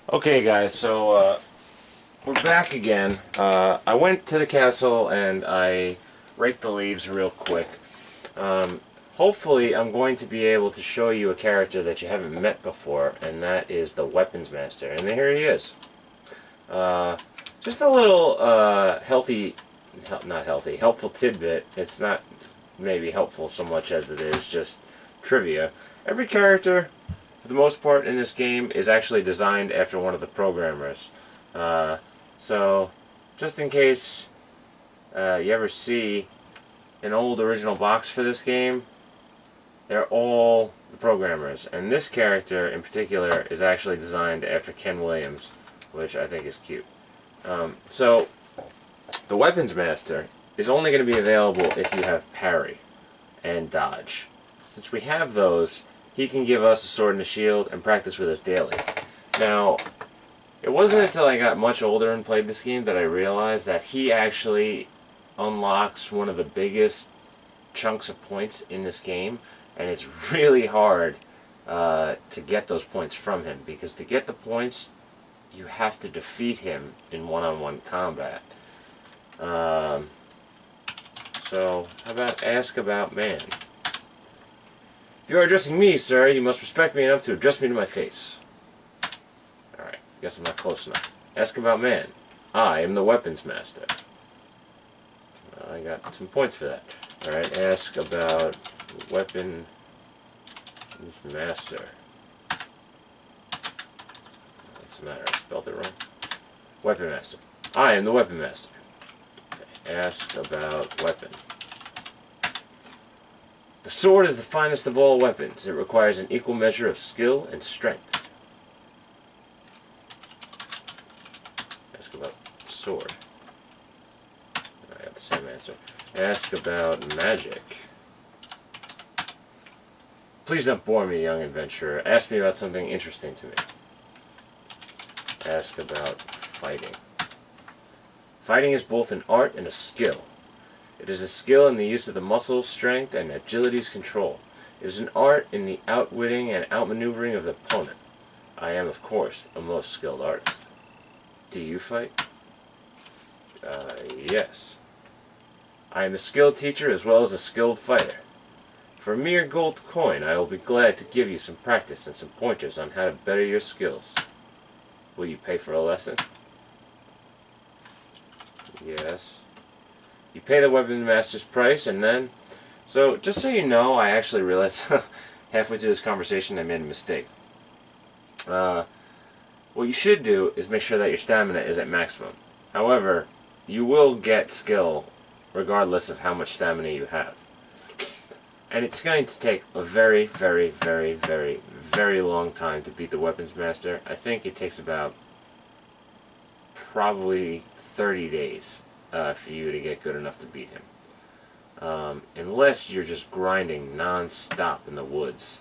Okay guys, so we're back again. I went to the castle and I raked the leaves real quick. Um, Hopefully I'm going to be able to show you a character that you haven't met before, and that is the Weapons Master. And here he is. Just a little helpful tidbit. It's not maybe helpful so much as it is just trivia. Every character, for the most part in this game, is actually designed after one of the programmers. So, just in case you ever see an old original box for this game, they're all the programmers. And this character in particular is actually designed after Ken Williams, which I think is cute. So, the Weapons Master is only going to be available if you have parry and dodge. Since we have those, he can give us a sword and a shield and practice with us daily. Now, it wasn't until I got much older and played this game that I realized that he actually unlocks one of the biggest chunks of points in this game, and it's really hard to get those points from him, because to get the points you have to defeat him in one-on-one combat. So how about ask about man? If you are addressing me, sir, you must respect me enough to address me to my face. Alright, guess I'm not close enough. Ask about man. I am the Weapons Master. I got some points for that. Alright, ask about Weapons Master. What's the matter? I spelled it wrong. Weapon Master. I am the Weapon Master. Okay. Ask about weapon. The sword is the finest of all weapons. It requires an equal measure of skill and strength. Ask about sword. I got the same answer. Ask about magic. Please don't bore me, young adventurer. Ask me about something interesting to me. Ask about fighting. Fighting is both an art and a skill. It is a skill in the use of the muscles, strength, and agility's control. It is an art in the outwitting and outmaneuvering of the opponent. I am, of course, a most skilled artist. Do you fight? Yes. I am a skilled teacher as well as a skilled fighter. For a mere gold coin, I will be glad to give you some practice and some pointers on how to better your skills. Will you pay for a lesson? Yes. You pay the Weapons Master's price, and then... So, just so you know, I actually realized halfway through this conversation I made a mistake. What you should do is make sure that your stamina is at maximum. However, you will get skill regardless of how much stamina you have. And it's going to take a very, very, very, very, very long time to beat the Weapons Master. I think it takes about probably 30 days for you to get good enough to beat him. Unless you're just grinding non-stop in the woods.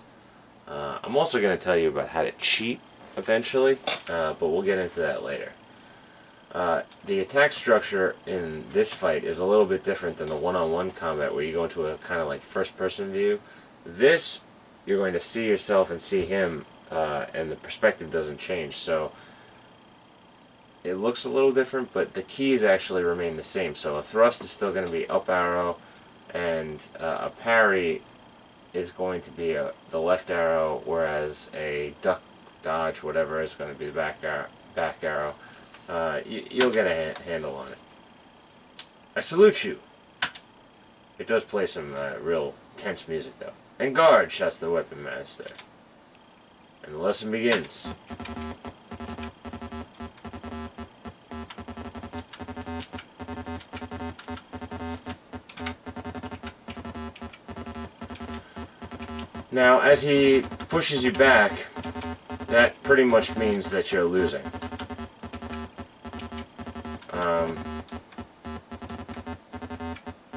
I'm also going to tell you about how to cheat eventually, but we'll get into that later. The attack structure in this fight is a little bit different than the one-on-one combat where you go into a kind of like first-person view. This, you're going to see yourself and see him, and the perspective doesn't change. So it looks a little different, but the keys actually remain the same. So a thrust is still going to be up arrow, and a parry is going to be the left arrow, whereas a duck, dodge, whatever, is going to be the back arrow. You'll get a handle on it. I salute you. It does play some real tense music, though. And guard, shouts the Weapon Master. And the lesson begins. Now, as he pushes you back, that pretty much means that you're losing.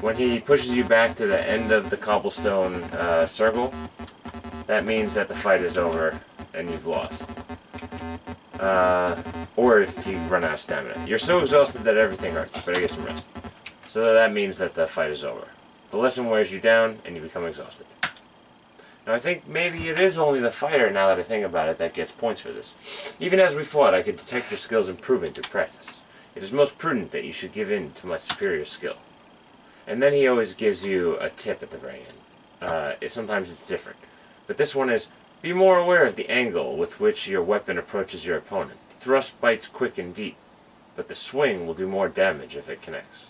When he pushes you back to the end of the cobblestone circle, that means that the fight is over and you've lost. Or if you run out of stamina. You're so exhausted that everything hurts, but I get some rest. So that means that the fight is over. The lesson wears you down and you become exhausted. I think maybe it is only the fighter, now that I think about it, that gets points for this. Even as we fought, I could detect your skills improving through practice. It is most prudent that you should give in to my superior skill. And then he always gives you a tip at the very end. Sometimes it's different. But this one is, be more aware of the angle with which your weapon approaches your opponent. The thrust bites quick and deep, but the swing will do more damage if it connects.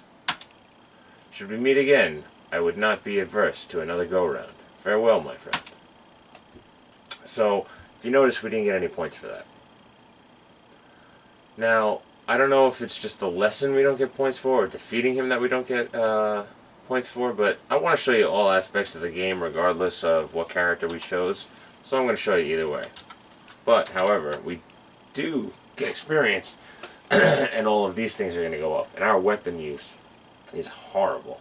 Should we meet again, I would not be averse to another go-round. Farewell, my friend. So, if you notice, we didn't get any points for that. Now, I don't know if it's just the lesson we don't get points for, or defeating him that we don't get points for, but I want to show you all aspects of the game regardless of what character we chose, so I'm going to show you either way. But, however, we do get experience, and all of these things are going to go up, and our weapon use is horrible.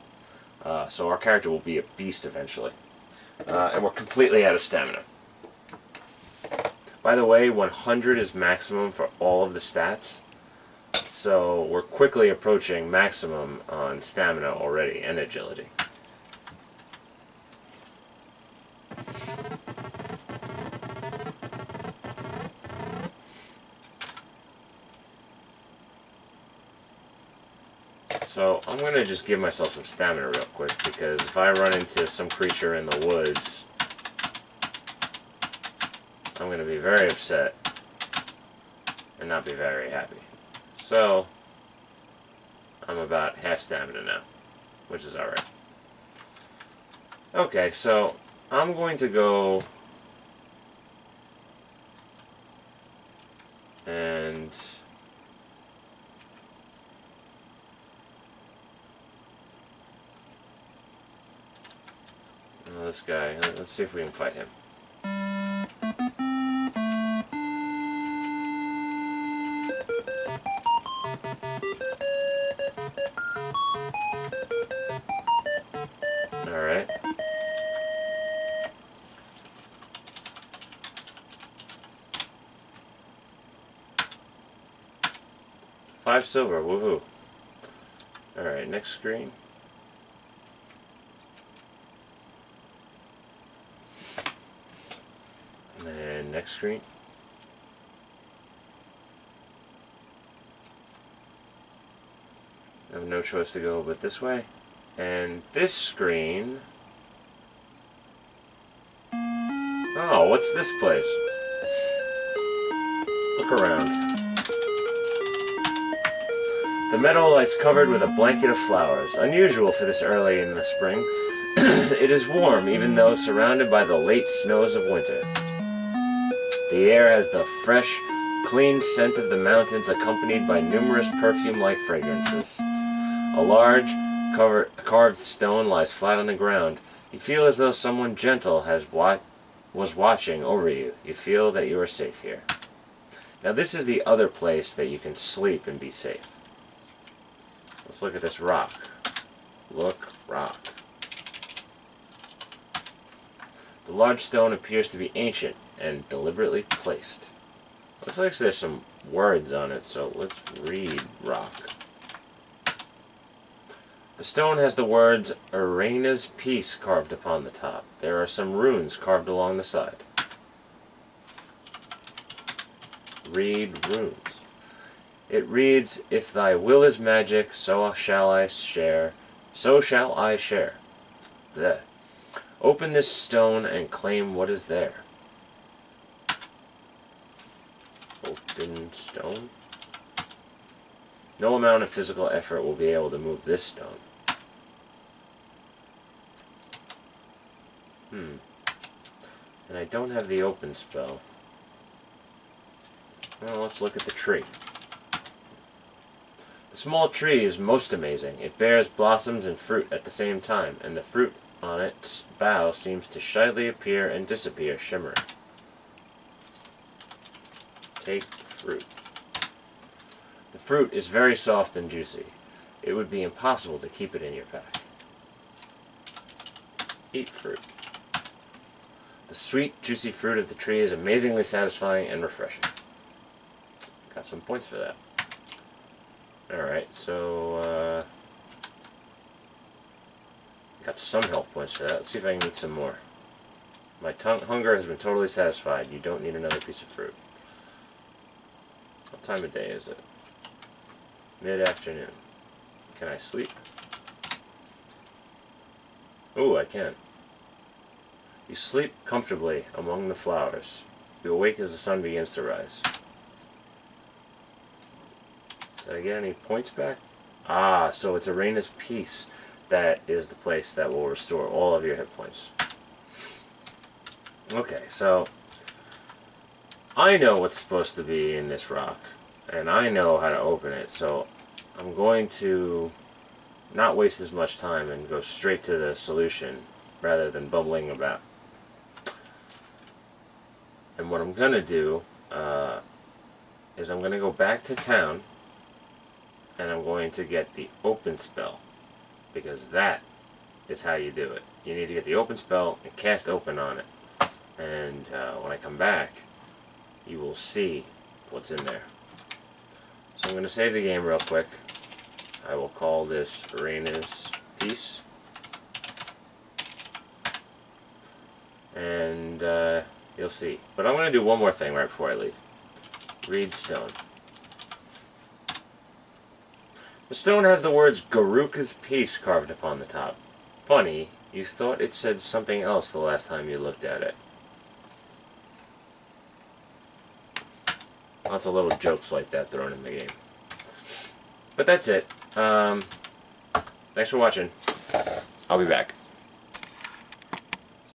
So our character will be a beast eventually. And we're completely out of stamina. By the way, 100 is maximum for all of the stats. So we're quickly approaching maximum on stamina already and agility. So I'm going to just give myself some stamina real quick, because if I run into some creature in the woods, I'm going to be very upset and not be very happy. So I'm about half stamina now, which is alright. Okay, so I'm going to go and this guy, let's see if we can fight him. Alright. $5 silver, woohoo. Alright, next screen. And next screen. I have no choice to go but this way. And this screen... Oh, what's this place? Look around. The meadow lies covered with a blanket of flowers, unusual for this early in the spring. It is warm, even though surrounded by the late snows of winter. The air has the fresh, clean scent of the mountains, accompanied by numerous perfume-like fragrances. A large, carved stone lies flat on the ground. You feel as though someone gentle was watching over you. You feel that you are safe here. Now this is the other place that you can sleep and be safe. Let's look at this rock. Look, rock. The large stone appears to be ancient and deliberately placed. Looks like there's some words on it, so let's read rock. The stone has the words Erana's Peace carved upon the top. There are some runes carved along the side. Read runes. It reads, if thy will is magic, so shall I share. So shall I share. There. Open this stone and claim what is there. Open stone. No amount of physical effort will be able to move this stone. And I don't have the open spell. Well, let's look at the tree. The small tree is most amazing. It bears blossoms and fruit at the same time, and the fruit on its bough seems to shyly appear and disappear, shimmering. Take fruit. The fruit is very soft and juicy. It would be impossible to keep it in your pack. Eat fruit. The sweet, juicy fruit of the tree is amazingly satisfying and refreshing. Got some points for that. Alright, so, got some health points for that. Let's see if I can get some more. My hunger has been totally satisfied. You don't need another piece of fruit. What time of day is it? Mid-afternoon. Can I sleep? Ooh, I can. You sleep comfortably among the flowers. You awake as the sun begins to rise. Did I get any points back? Ah, so it's Erana's Peace that is the place that will restore all of your hit points. Okay, so I know what's supposed to be in this rock, and I know how to open it, so I'm going to not waste as much time and go straight to the solution rather than bumbling about. And what I'm going to do is I'm going to go back to town, and I'm going to get the open spell, because that is how you do it. You need to get the open spell and cast open on it. And when I come back, you will see what's in there. So I'm going to save the game real quick. I will call this Erana's Peace. And you'll see. But I'm going to do one more thing right before I leave. Read stone. The stone has the words Garuka's Peace carved upon the top. Funny, you thought it said something else the last time you looked at it. Lots of little jokes like that thrown in the game. But that's it. Thanks for watching. I'll be back.